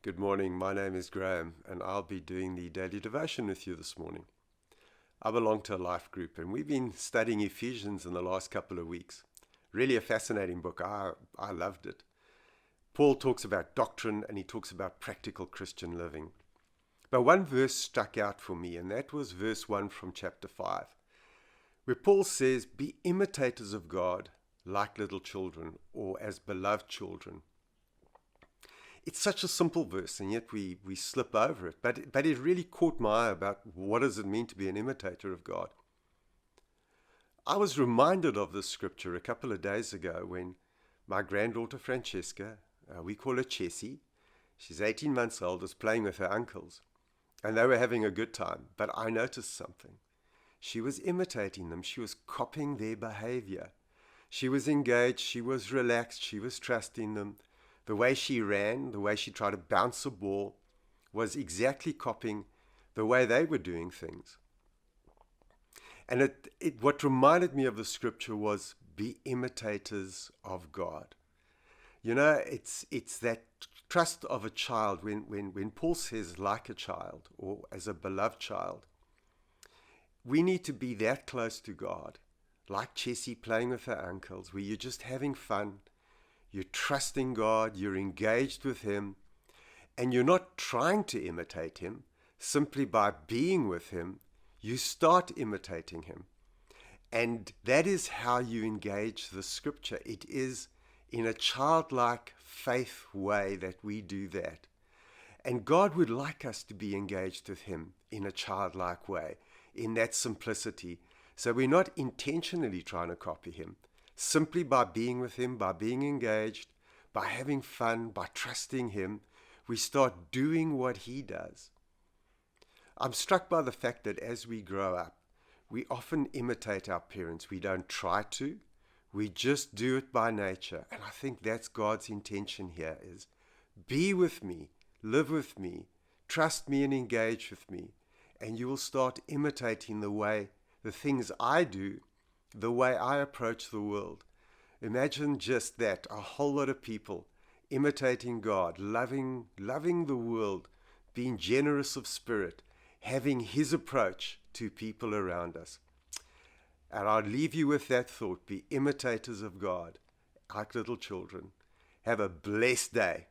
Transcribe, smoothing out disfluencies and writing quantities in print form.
Good morning. My name is Graham, and I'll be doing the daily devotion with you this morning. I belong to a life group, and we've been studying Ephesians in the last couple of weeks. Really a fascinating book. I loved it. Paul talks about doctrine and he talks about practical Christian living. But one verse stuck out for me, and that was verse 1 from chapter 5, where Paul says, "Be imitators of God like little children, or as beloved children." It's such a simple verse, and yet we slip over it. But it really caught my eye about what does it mean to be an imitator of God. I was reminded of this scripture a couple of days ago when my granddaughter Francesca, we call her Chessie, she's 18 months old, was playing with her uncles. And they were having a good time. But I noticed something. She was imitating them. She was copying their behavior. She was engaged. She was relaxed. She was trusting them. The way she ran, the way she tried to bounce a ball, was exactly copying the way they were doing things. And what reminded me of the scripture was, be imitators of God. You know, it's that trust of a child when Paul says like a child or as a beloved child. We need to be that close to God, like Chessie playing with her uncles, where you're just having fun. You're trusting God, you're engaged with Him, and you're not trying to imitate Him. Simply by being with Him, you start imitating Him. And that is how you engage the Scripture. It is in a childlike faith way that we do that. And God would like us to be engaged with Him in a childlike way, in that simplicity. So we're not intentionally trying to copy Him. Simply by being with Him, by being engaged, by having fun, by trusting Him, we start doing what He does. I'm struck by the fact that as we grow up, we often imitate our parents. We don't try to. We just do it by nature. And I think that's God's intention here is, be with me, live with me, trust me and engage with me. And you will start imitating the things I do, the way I approach the world. Imagine just that, a whole lot of people imitating God, loving the world, being generous of spirit, having His approach to people around us. And I'll leave you with that thought, be imitators of God, like little children. Have a blessed day.